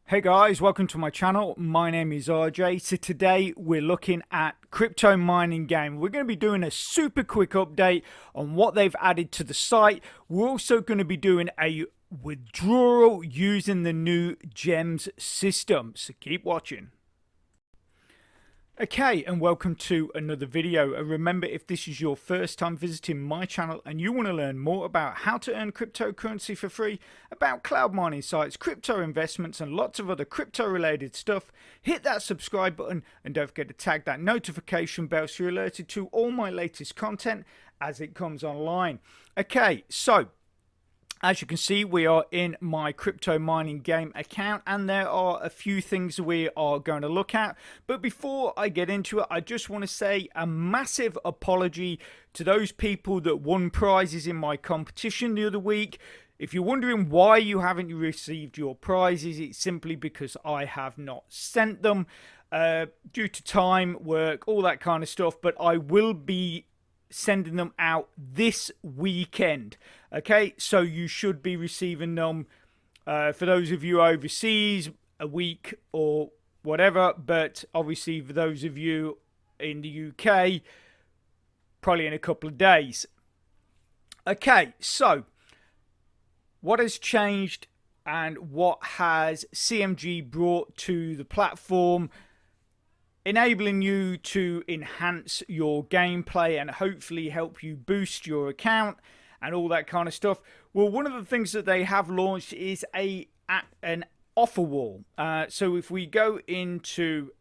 Hey guys, welcome to my channel. My name is RJ. So today we're looking at CryptoMiningGame. We're going to be doing a super quick update on what they've added to the site. We're also going to be doing a withdrawal using the new gems system. So keep watching. Okay, and welcome to another video. And remember, if this is your first time visiting my channel and you want to learn more about how to earn cryptocurrency for free, about cloud mining sites, crypto investments, and lots of other crypto related stuff, hit that subscribe button and don't forget to tag that notification bell so you're alerted to all my latest content as it comes online. Okay, so as you can see, we are in my CryptoMiningGame account and there are a few things we are going to look at. But before I get into it, I just want to say a massive apology to those people that won prizes in my competition the other week. If you're wondering why you haven't received your prizes, it's simply because I have not sent them due to time, work, all that kind of stuff. But I will be sending them out this weekend. Okay, so you should be receiving them for those of you overseas a week or whatever, but obviously for those of you in the UK probably in a couple of days. Okay, so what has changed and what has CMG brought to the platform, enabling you to enhance your gameplay and hopefully help you boost your account and all that kind of stuff? Well, one of the things that they have launched is an offer wall. So if we go into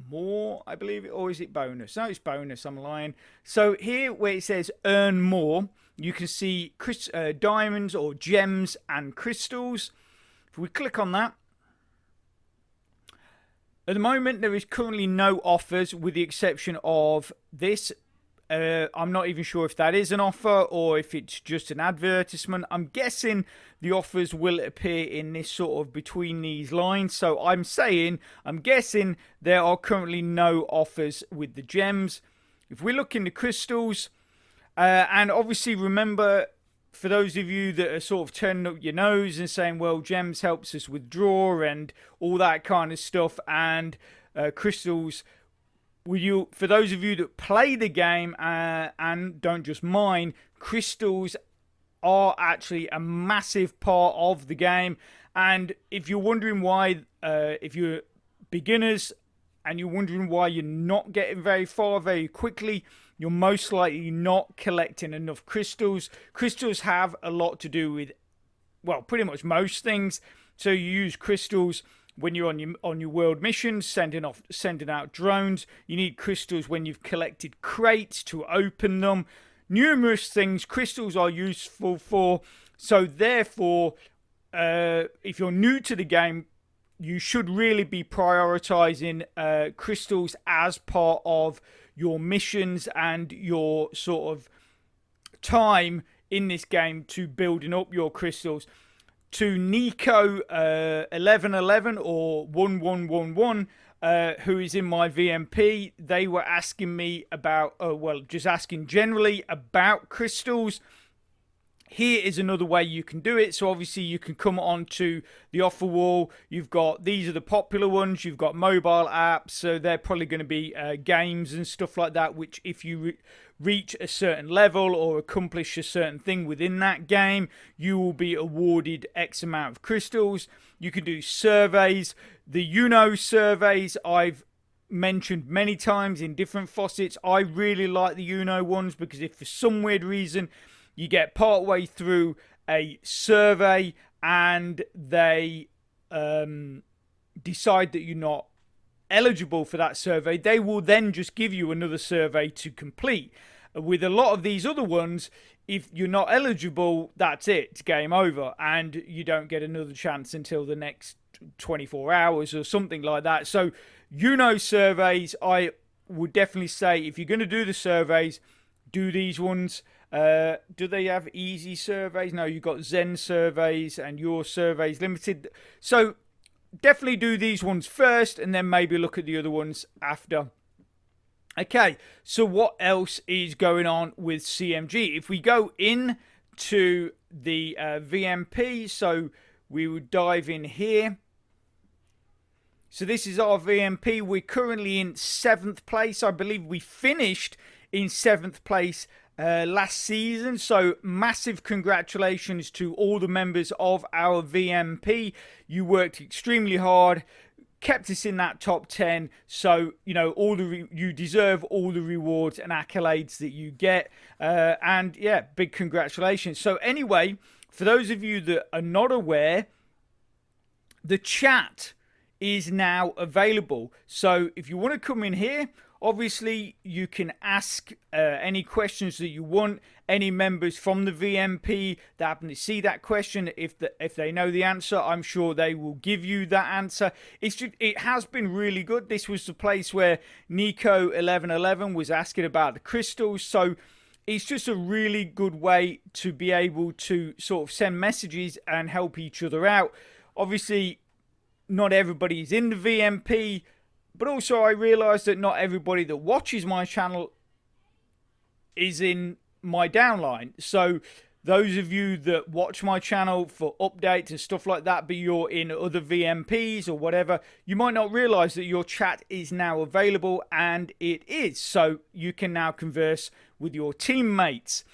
more, I believe, or is it bonus? No, it's bonus, I'm lying. So here where it says earn more, you can see diamonds or gems and crystals. If we click on that, at the moment, there is currently no offers with the exception of this. I'm not even sure if that is an offer or if it's just an advertisement. I'm guessing the offers will appear in this sort of between these lines. So I'm guessing there are currently no offers with the gems. If we look in the crystals, and obviously remember, for those of you that are sort of turning up your nose and saying, well, gems helps us withdraw and all that kind of stuff, and crystals, for those of you that play the game and don't just mine, crystals are actually a massive part of the game. And if you're wondering why, if you're beginners and you're wondering why you're not getting very far very quickly, you're most likely not collecting enough crystals. Crystals have a lot to do with, well, pretty much most things. So you use crystals when you're on your world missions, sending out drones. You need crystals when you've collected crates to open them. Numerous things crystals are useful for. So therefore, if you're new to the game, you should really be prioritizing crystals as part of your missions and your sort of time in this game to building up your crystals. To Nico 1111 or 1111, who is in my VMP, they were asking me about, well, just asking generally about crystals. Here is another way you can do it. So obviously you can come onto the offer wall. You've got, these are the popular ones. You've got mobile apps. So they're probably going to be games and stuff like that, which if you reach a certain level or accomplish a certain thing within that game, you will be awarded X amount of crystals. You can do surveys. The surveys I've mentioned many times in different faucets. I really like the ones because if for some weird reason you get part way through a survey and they decide that you're not eligible for that survey, they will then just give you another survey to complete. With a lot of these other ones, if you're not eligible, that's it, it's game over, and you don't get another chance until the next 24 hours or something like that. So surveys, I would definitely say if you're going to do the surveys, do these ones. Do they have easy surveys? No, you've got Zen surveys and your surveys limited. So definitely do these ones first and then maybe look at the other ones after. Okay, so what else is going on with CMG? If we go in to the VMP, so we would dive in here. So this is our VMP. We're currently in 7th place. I believe we finished in 7th place last season. So massive congratulations to all the members of our VMP. You worked extremely hard, kept us in that top 10. So, you know, you deserve all the rewards and accolades that you get. And yeah, big congratulations. So anyway, for those of you that are not aware, the chat is now available. So if you want to come in here, obviously you can ask any questions that you want. Any members from the VMP that happen to see that question, if they know the answer, I'm sure they will give you that answer. It has been really good. This was the place where Nico1111 was asking about the crystals. So it's just a really good way to be able to sort of send messages and help each other out. Obviously, not everybody is in the VMP, but also I realize that not everybody that watches my channel is in my downline. So those of you that watch my channel for updates and stuff like that, but you're in other VMPs or whatever, you might not realize that your chat is now available, and it is. So you can now converse with your teammates.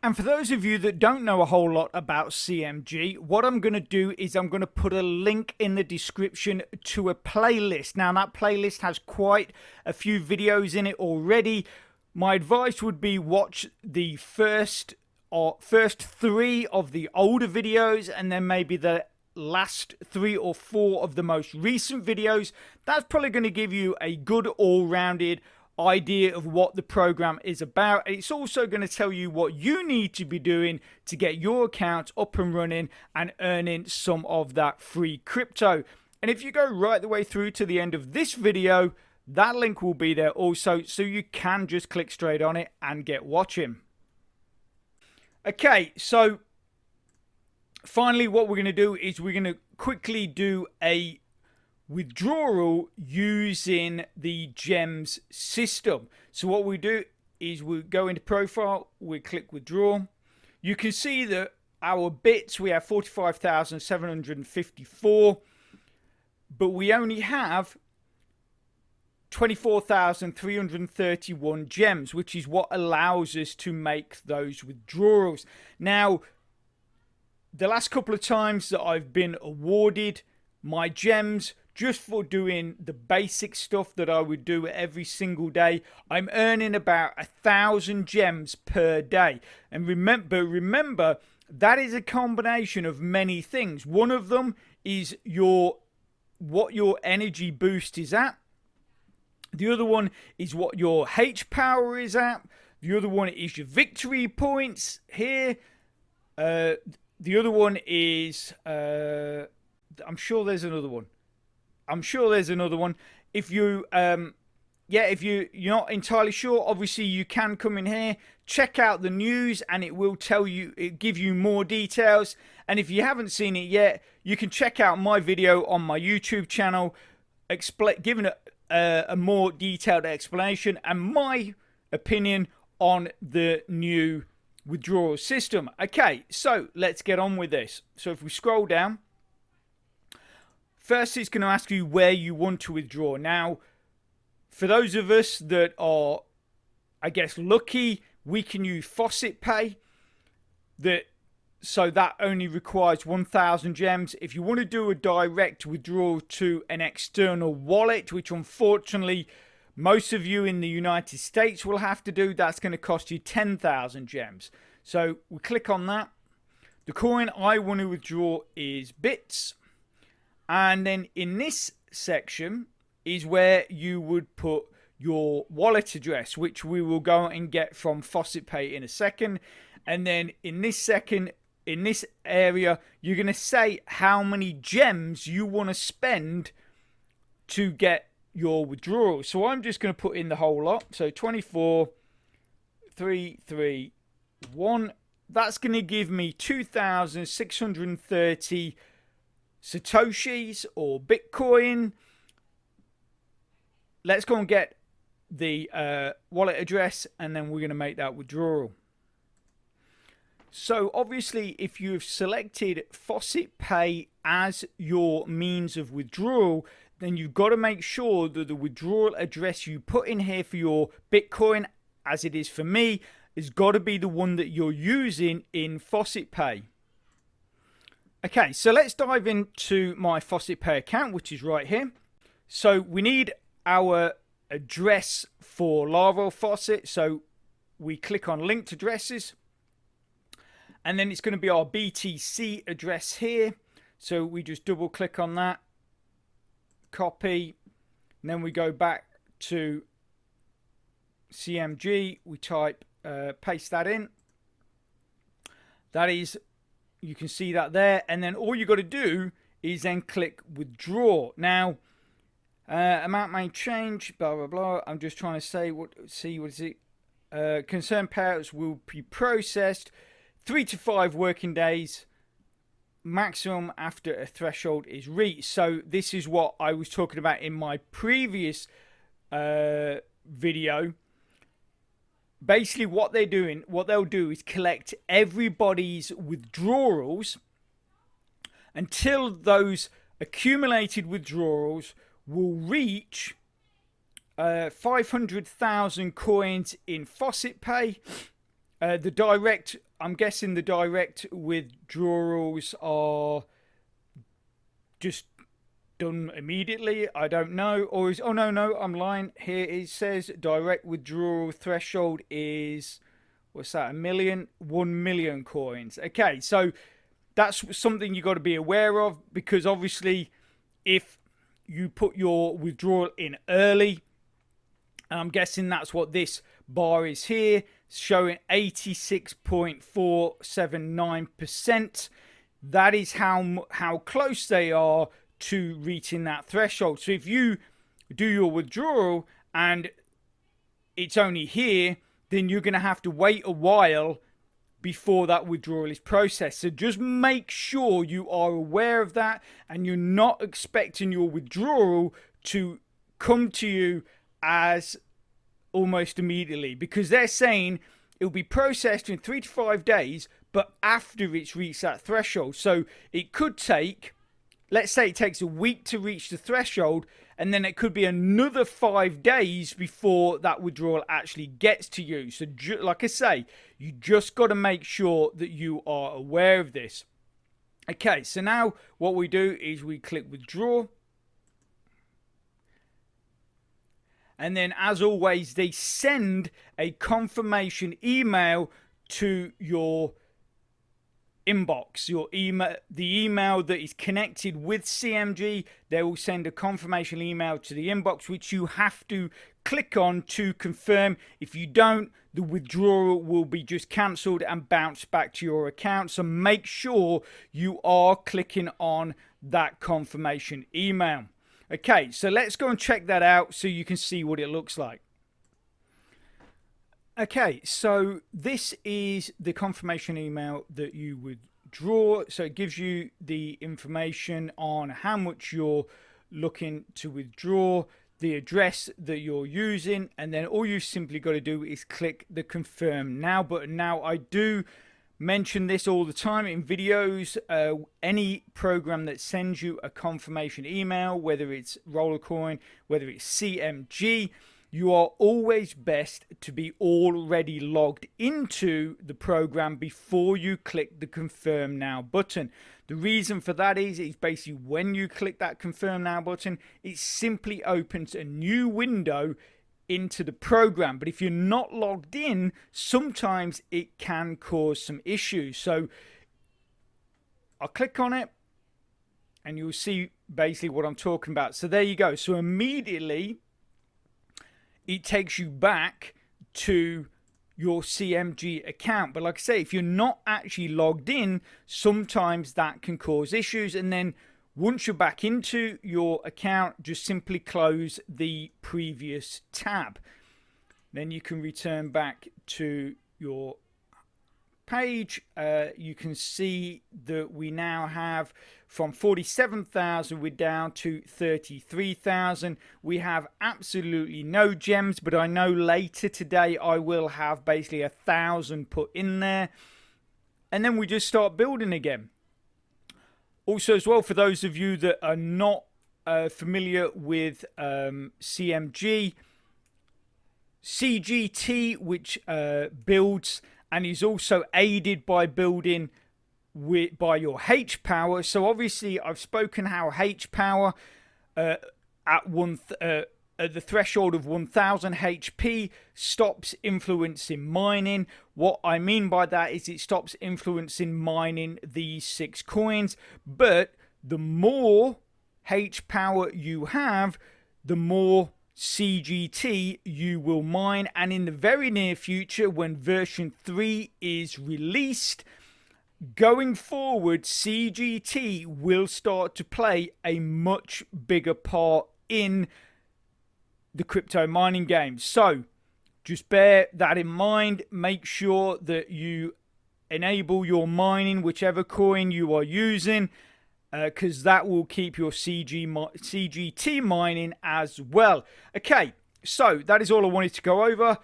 And for those of you that don't know a whole lot about CMG, what I'm going to do is I'm going to put a link in the description to a playlist. Now, that playlist has quite a few videos in it already. My advice would be watch the first 3 of the older videos, and then maybe the last 3 or 4 of the most recent videos. That's probably going to give you a good all-rounded idea of what the program is about. It's also going to tell you what you need to be doing to get your account up and running and earning some of that free crypto. And if you go right the way through to the end of this video, that link will be there also, so you can just click straight on it and get watching. Okay, so finally what we're going to do is we're going to quickly do a withdrawal using the gems system. So what we do is we go into profile, we click withdraw. You can see that our bits, we have 45,754, but we only have 24,331 gems, which is what allows us to make those withdrawals. Now, the last couple of times that I've been awarded my gems just for doing the basic stuff that I would do every single day, I'm earning about 1,000 gems per day. And remember, that is a combination of many things. One of them is what your energy boost is at. The other one is what your H power is at. The other one is your victory points here. The other one is, I'm sure there's another one. If you, if you're not entirely sure, obviously you can come in here, check out the news, and it will tell you, it give you more details. And if you haven't seen it yet, you can check out my video on my YouTube channel, giving a more detailed explanation and my opinion on the new withdrawal system. Okay, so let's get on with this. So if we scroll down, first it's going to ask you where you want to withdraw. Now, for those of us that are, I guess, lucky, we can use Faucet Pay. So that only requires 1,000 gems. If you want to do a direct withdrawal to an external wallet, which unfortunately most of you in the United States will have to do, that's going to cost you 10,000 gems. So we click on that. The coin I want to withdraw is bits. And then in this section is where you would put your wallet address, which we will go and get from Faucet Pay in a second. And then in this area, you're going to say how many gems you want to spend to get your withdrawal. So I'm just going to put in the whole lot. So 24,331. That's going to give me 2,630 Satoshis or Bitcoin. Let's go and get the wallet address, and then we're going to make that withdrawal. So obviously, if you've selected Faucet Pay as your means of withdrawal, then you've got to make sure that the withdrawal address you put in here for your Bitcoin, as it is for me, has got to be the one that you're using in Faucet Pay. Okay, so let's dive into my Faucet Pay account, which is right here. So we need our address for Laravel Faucet. So we click on linked addresses. And then it's going to be our BTC address here. So we just double click on that, copy, and then we go back to CMG. We type, paste that in. That is, you can see that there. And then all you got to do is then click withdraw. Now, amount may change, blah, blah, blah. I'm just trying to say what is it? Concerned payouts will be processed 3 to 5 working days maximum after a threshold is reached. So this is what I was talking about in my previous video. Basically what they'll do is collect everybody's withdrawals until those accumulated withdrawals will reach 500,000 coins in Faucet Pay. I'm guessing the direct withdrawals are just done immediately. I don't know. Or is, oh no, I'm lying. Here it says direct withdrawal threshold is, what's that, 1 million coins. Okay, so that's something you got to be aware of, because obviously if you put your withdrawal in early, and I'm guessing that's what this bar is here, showing 86.479%. That is how close they are to reaching that threshold. So if you do your withdrawal and it's only here, then you're going to have to wait a while before that withdrawal is processed. So just make sure you are aware of that and you're not expecting your withdrawal to come to you as almost immediately, because they're saying it'll be processed in 3 to 5 days, but after it's reached that threshold. So it could take, let's say it takes a week to reach the threshold, and then it could be another 5 days before that withdrawal actually gets to you. So like I say, you just got to make sure that you are aware of this. Okay, so now what we do is we click withdraw. And then, as always, they send a confirmation email to your inbox, your email, the email that is connected with CMG. They will send a confirmation email to the inbox, which you have to click on to confirm. If you don't, the withdrawal will be just cancelled and bounce back to your account. So make sure you are clicking on that confirmation email. Okay, so let's go and check that out so you can see what it looks like. Okay, so this is the confirmation email that you would draw. So it gives you the information on how much you're looking to withdraw, the address that you're using, and then all you simply got to do is click the confirm now button. Now, I do mention this all the time in videos. Any program that sends you a confirmation email, whether it's Rollercoin, whether it's CMG, you are always best to be already logged into the program before you click the confirm now button. The reason for that is basically when you click that confirm now button, it simply opens a new window into the program. But if you're not logged in, sometimes it can cause some issues. So I'll click on it and you'll see basically what I'm talking about. So there you go. So immediately it takes you back to your CMG account. But like I say, if you're not actually logged in, sometimes that can cause issues. And then once you're back into your account, just simply close the previous tab. Then you can return back to your page. You can see that we now have from 47,000, we're down to 33,000. We have absolutely no gems, but I know later today I will have basically 1,000 put in there. and then we just start building again. Also, as well, for those of you that are not familiar with CMG, CGT, which builds and is also aided by building by your H power. So obviously I've spoken how H power at the threshold of 1000 HP stops influencing mining. What I mean by that is it stops influencing mining these 6 coins, but the more H power you have, the more CGT you will mine. And in the very near future, when version 3 is released, going forward, CGT will start to play a much bigger part in the crypto mining game. So just bear that in mind. Make sure that you enable your mining, whichever coin you are using, because that will keep your CGT mining as well. Okay, so that is all I wanted to go over.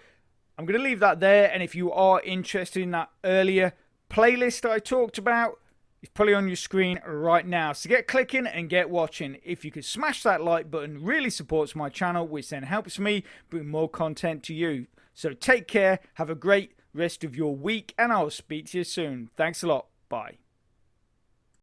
I'm going to leave that there, and if you are interested in that earlier playlist I talked about, it's probably on your screen right now. So get clicking and get watching. If you could smash that like button, really supports my channel, which then helps me bring more content to you. So take care, have a great rest of your week, and I'll speak to you soon. Thanks a lot. Bye.